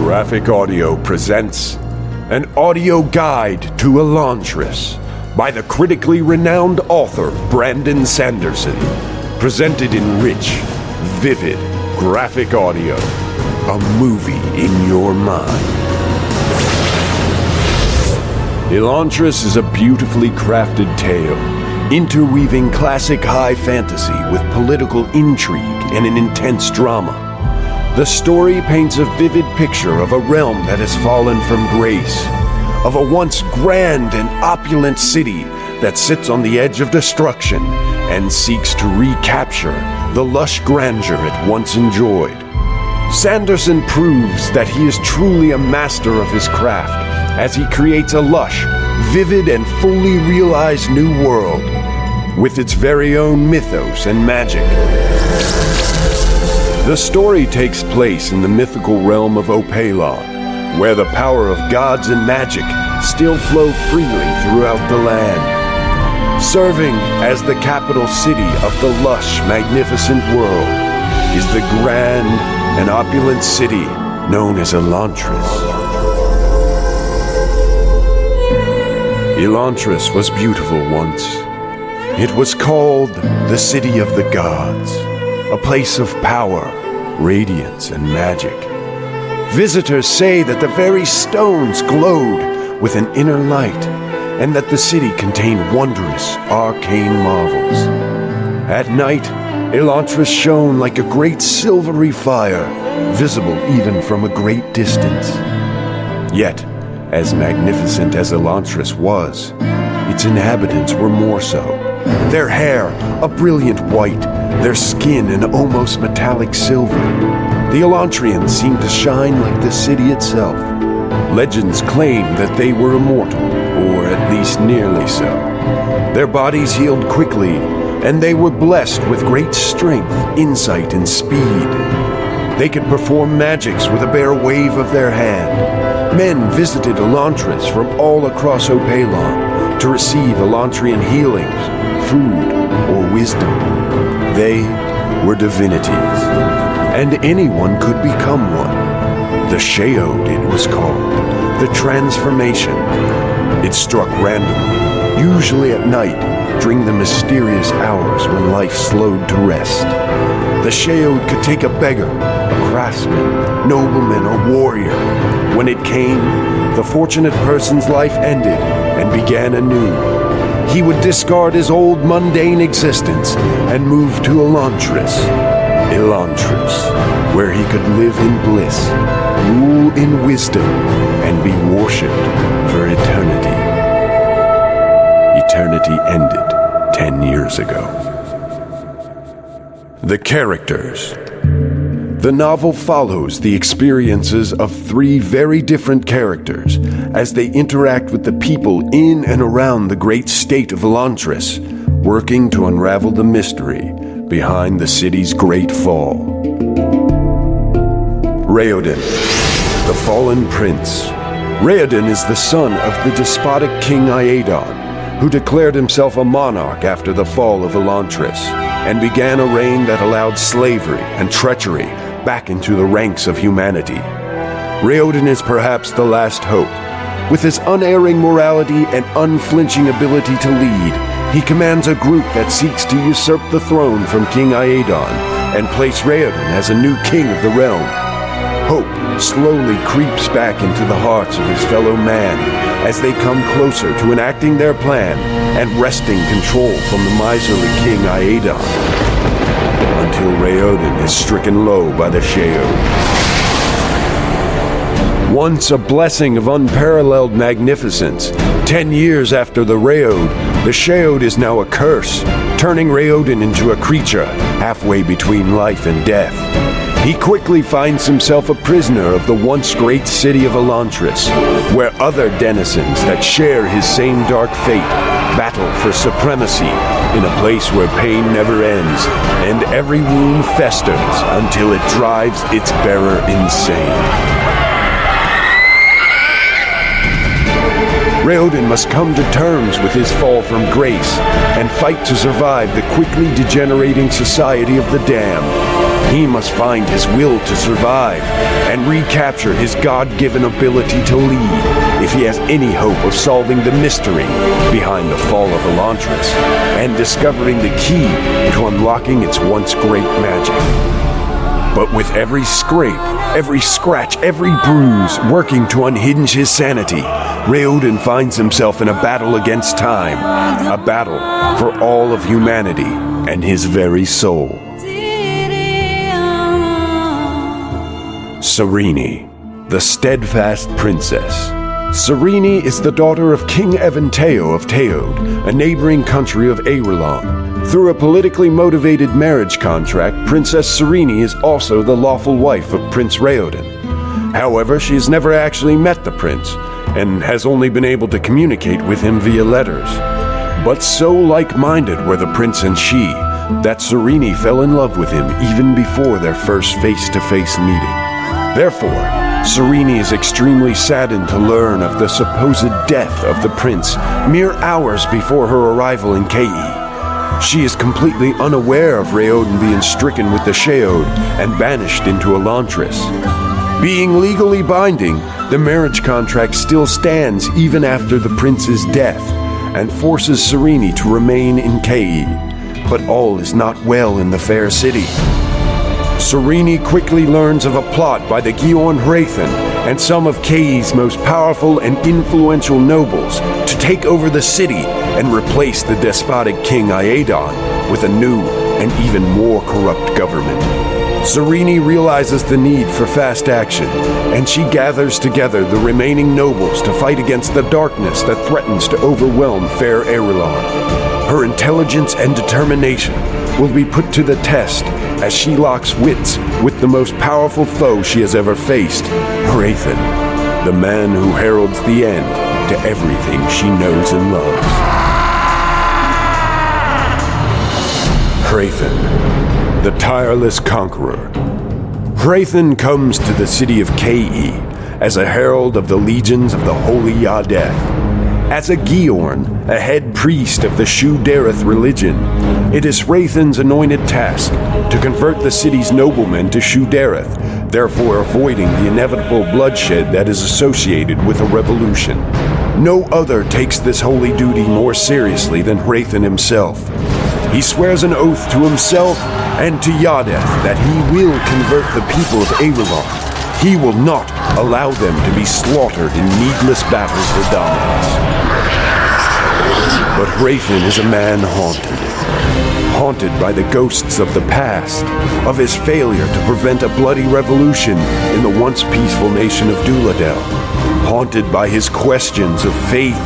GraphicAudio presents an audio guide to Elantris by the critically renowned author Brandon Sanderson, presented in rich, vivid graphic audio, a movie in your mind. Elantris is a beautifully crafted tale, interweaving classic high fantasy with political intrigue and an intense drama. The story paints a vivid picture of a realm that has fallen from grace, of a once grand and opulent city that sits on the edge of destruction and seeks to recapture the lush grandeur it once enjoyed. Sanderson proves that he is truly a master of his craft as he creates a lush, vivid, and fully realized new world with its very own mythos and magic. The story takes place in the mythical realm of Opalon, where the power of gods and magic still flow freely throughout the land. Serving as the capital city of the lush, magnificent world is the grand and opulent city known as Elantris. Elantris was beautiful once. It was called the City of the Gods, a place of power, radiance, and magic. Visitors say that the very stones glowed with an inner light, and that the city contained wondrous, arcane marvels. At night, Elantris shone like a great silvery fire, visible even from a great distance. Yet, as magnificent as Elantris was, its inhabitants were more so. Their hair, a brilliant white, their skin an almost metallic silver. The Elantrians seemed to shine like the city itself. Legends claim that they were immortal, or at least nearly so. Their bodies healed quickly, and they were blessed with great strength, insight, and speed. They could perform magics with a bare wave of their hand. Men visited Elantris from all across Opalon to receive Elantrian healings, food, or wisdom. They were divinities, and anyone could become one. The Shaod, it was called, the transformation. It struck randomly, usually at night, during the mysterious hours when life slowed to rest. The Shaod could take a beggar, a craftsman, nobleman, or warrior. When it came, the fortunate person's life ended and began anew. He would discard his old mundane existence and move to Elantris, where he could live in bliss, rule in wisdom, and be worshipped for eternity. Eternity ended 10 years ago. The characters. The novel follows the experiences of three very different characters as they interact with the people in and around the great state of Elantris, working to unravel the mystery behind the city's great fall. Raoden, the fallen prince. Raoden is the son of the despotic King Iadon, who declared himself a monarch after the fall of Elantris, and began a reign that allowed slavery and treachery back into the ranks of humanity. Raoden is perhaps the last hope. With his unerring morality and unflinching ability to lead, he commands a group that seeks to usurp the throne from King Iadon and place Raoden as a new king of the realm. Hope slowly creeps back into the hearts of his fellow man as they come closer to enacting their plan and wresting control from the miserly King Iadon, until Raoden is stricken low by the Shayo. Once a blessing of unparalleled magnificence, 10 years after the Raod, the Shaod is now a curse, turning Raoden into a creature halfway between life and death. He quickly finds himself a prisoner of the once great city of Elantris, where other denizens that share his same dark fate battle for supremacy in a place where pain never ends and every wound festers until it drives its bearer insane. Raoden must come to terms with his fall from grace and fight to survive the quickly degenerating society of the damned. He must find his will to survive and recapture his God-given ability to lead if he has any hope of solving the mystery behind the fall of Elantris and discovering the key to unlocking its once great magic. But with every scrape, every scratch, every bruise working to unhinge his sanity, Raoden finds himself in a battle against time, a battle for all of humanity and his very soul. Serene, the steadfast princess. Serene is the daughter of King Evanteo of Shaod, a neighboring country of Aerolon. Through a politically motivated marriage contract, Princess Serene is also the lawful wife of Prince Raoden. However, she has never actually met the prince, and has only been able to communicate with him via letters. But so like-minded were the prince and she, that Serene fell in love with him even before their first face-to-face meeting. Therefore, Serene is extremely saddened to learn of the supposed death of the prince mere hours before her arrival in Kei. She is completely unaware of Raoden being stricken with the Shaod and banished into Elantris. Being legally binding, the marriage contract still stands even after the prince's death, and forces Serene to remain in Kei. But all is not well in the fair city. Serene quickly learns of a plot by the Giorn Hrathen and some of Kei's most powerful and influential nobles to take over the city and replace the despotic king Iadon with a new and even more corrupt government. Serene realizes the need for fast action, and she gathers together the remaining nobles to fight against the darkness that threatens to overwhelm fair Aerolon. Her intelligence and determination will be put to the test as she locks wits with the most powerful foe she has ever faced, Hrathen, the man who heralds the end to everything she knows and loves. Hrathen, the tireless conqueror. Hrathen comes to the city of Kei as a herald of the legions of the Holy Yadeth. As a Giorn, a head priest of the Shu-Dereth religion, it is Hrathen's anointed task to convert the city's noblemen to Shu-Dereth, therefore avoiding the inevitable bloodshed that is associated with a revolution. No other takes this holy duty more seriously than Hrathen himself. He swears an oath to himself and to Yadeth that he will convert the people of Aerolon. He will not allow them to be slaughtered in needless battles for dominance. But Hrathen is a man haunted by the ghosts of the past, of his failure to prevent a bloody revolution in the once peaceful nation of Duladel, haunted by his questions of faith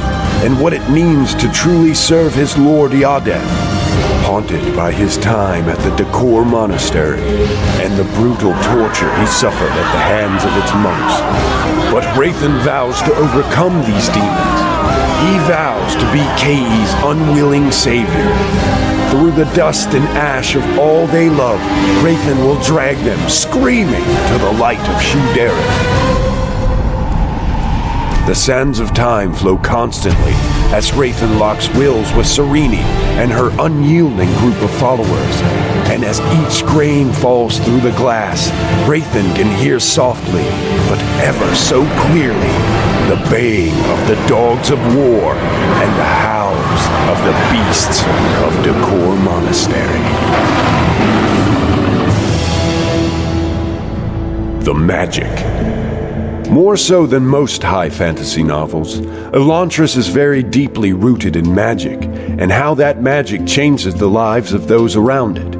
and what it means to truly serve his lord Yadeth, haunted by his time at the Dekor Monastery and the brutal torture he suffered at the hands of its monks. But Hrathen vows to overcome these demons. He vows to be Kei's unwilling savior. Through the dust and ash of all they love, Hrathen will drag them screaming to the light of Shu-Dereth. The sands of time flow constantly as Hrathen locks wills with Serene and her unyielding group of followers. And as each grain falls through the glass, Hrathen can hear softly, but ever so clearly, the baying of the dogs of war and the howls of the beasts of Dekor Monastery. The magic. More so than most high fantasy novels, Elantris is very deeply rooted in magic, and how that magic changes the lives of those around it.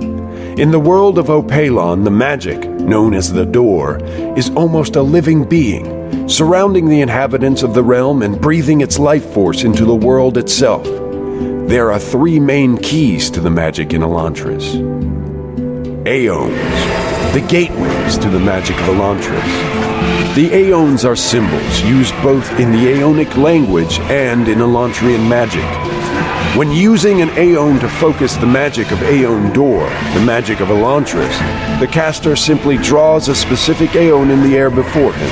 In the world of Opalon, the magic, known as the Door, is almost a living being, surrounding the inhabitants of the realm and breathing its life force into the world itself. There are three main keys to the magic in Elantris. Aeons, the gateways to the magic of Elantris. The Aeons are symbols used both in the Aeonic language and in Elantrian magic. When using an Aeon to focus the magic of Aeon Door, the magic of Elantris, the caster simply draws a specific Aeon in the air before him.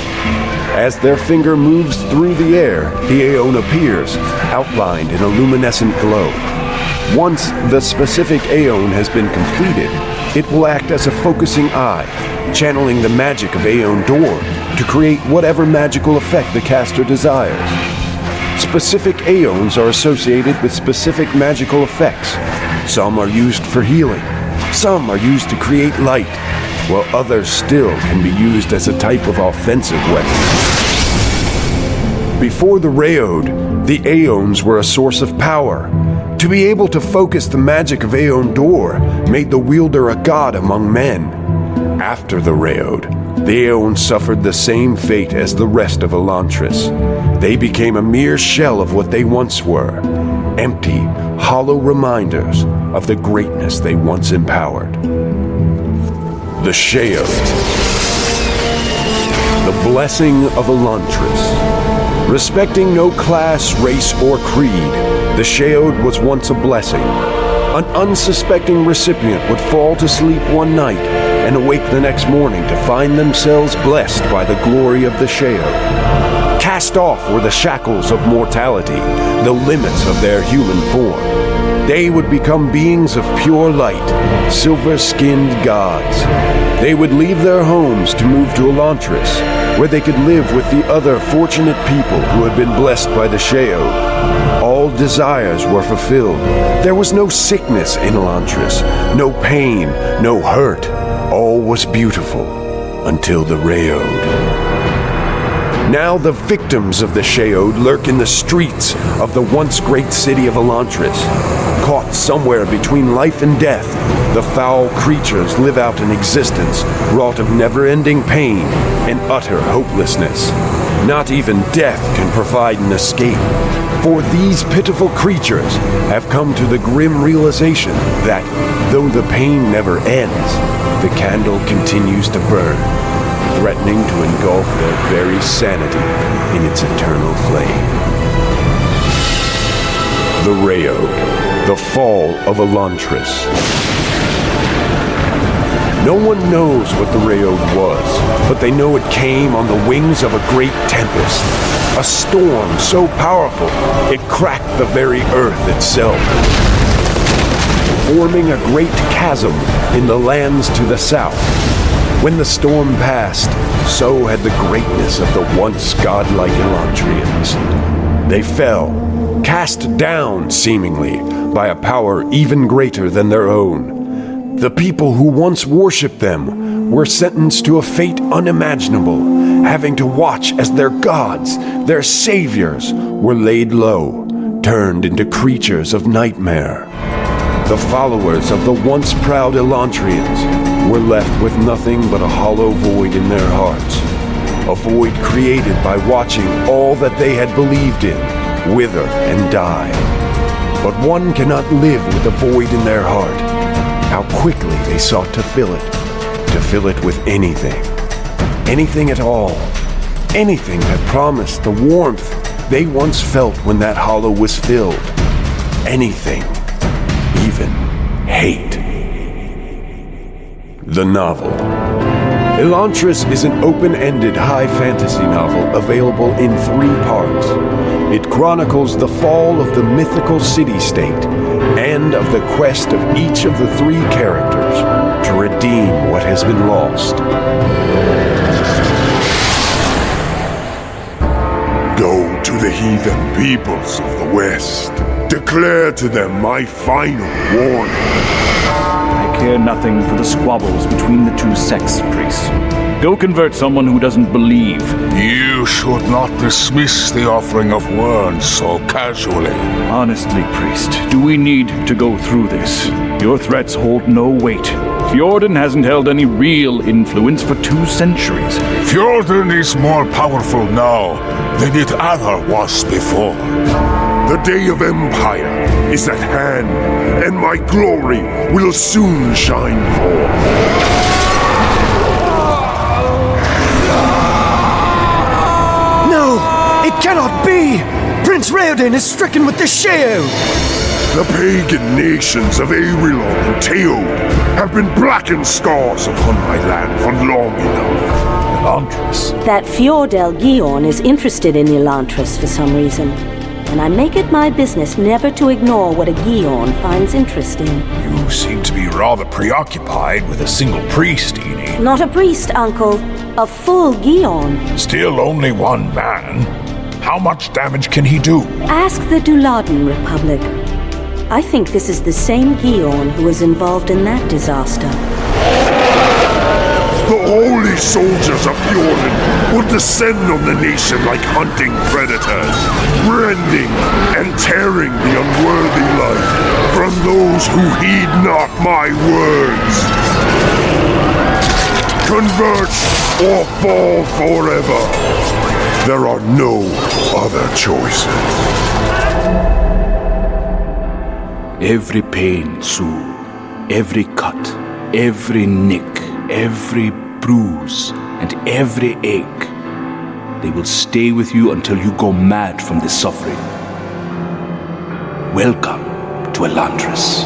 As their finger moves through the air, the Aeon appears, outlined in a luminescent glow. Once the specific Aeon has been completed, it will act as a focusing eye, channeling the magic of Aeon Door to create whatever magical effect the caster desires. Specific Aeons are associated with specific magical effects. Some are used for healing, some are used to create light, while others still can be used as a type of offensive weapon. Before the Shaod, the Aeons were a source of power. To be able to focus the magic of Aeon Door made the wielder a god among men. After the Shaod, the Aeons suffered the same fate as the rest of Elantris. They became a mere shell of what they once were, empty, hollow reminders of the greatness they once empowered. The Shayo. The blessing of Elantris. Respecting no class, race, or creed, the Shaod was once a blessing. An unsuspecting recipient would fall to sleep one night and awake the next morning to find themselves blessed by the glory of the Shaod. Cast off were the shackles of mortality, the limits of their human form. They would become beings of pure light, silver-skinned gods. They would leave their homes to move to Elantris, where they could live with the other fortunate people who had been blessed by the Shayo. All desires were fulfilled. There was no sickness in Elantris, no pain, no hurt. All was beautiful until the Shaod. Now the victims of the Shaod lurk in the streets of the once great city of Elantris. Caught somewhere between life and death, the foul creatures live out an existence wrought of never-ending pain and utter hopelessness. Not even death can provide an escape, for these pitiful creatures have come to the grim realization that, though the pain never ends, the candle continues to burn, threatening to engulf their very sanity in its eternal flame. The Shaod, the fall of Elantris. No one knows what the Shaod was, but they know it came on the wings of a great tempest. A storm so powerful, it cracked the very earth itself, forming a great chasm in the lands to the south. When the storm passed, so had the greatness of the once godlike Elantrians. They fell, cast down, seemingly, by a power even greater than their own. The people who once worshipped them were sentenced to a fate unimaginable, having to watch as their gods, their saviors, were laid low, turned into creatures of nightmare. The followers of the once proud Elantrians were left with nothing but a hollow void in their hearts. A void created by watching all that they had believed in wither and die. But one cannot live with a void in their heart. How quickly they sought to fill it with anything. Anything at all. Anything that promised the warmth they once felt when that hollow was filled. Anything. Even hate. The novel. Elantris is an open-ended high fantasy novel available in 3 parts. It chronicles the fall of the mythical city-state and of the quest of each of the 3 characters to redeem what has been lost. Go to the heathen peoples of the West. Declare to them my final warning. I care nothing for the squabbles between the 2 sects, priest. Go convert someone who doesn't believe. You should not dismiss the offering of words so casually. Honestly, priest, do we need to go through this? Your threats hold no weight. Fjorden hasn't held any real influence for 2 centuries. Fjorden is more powerful now than it ever was before. The day of empire is at hand, and my glory will soon shine forth. No! It cannot be! Prince Raoden is stricken with the Shayo! The pagan nations of Arilon and Shaod have been blackened scars upon my land for long enough. Elantris. That Fjordel Gion is interested in Elantris for some reason. and I make it my business never to ignore what a Gion finds interesting. You seem to be rather preoccupied with a single priest, Edie. Not a priest, Uncle. A full Gion. Still only one man. How much damage can he do? Ask the Duladen Republic. I think this is the same Gion who was involved in that disaster. The holy soldiers of Fjorden will descend on the nation like hunting predators, rending and tearing the unworthy life from those who heed not my words. Convert or fall forever. There are no other choices. Every pain, Sue, every cut, every nick, every bruise, and every ache, they will stay with you until you go mad from this suffering. Welcome to Elantris.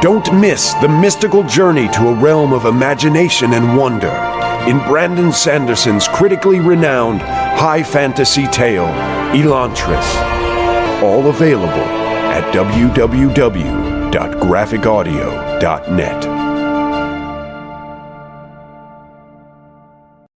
Don't miss the mystical journey to a realm of imagination and wonder in Brandon Sanderson's critically renowned high fantasy tale, Elantris. All available at www.graphicaudio.net.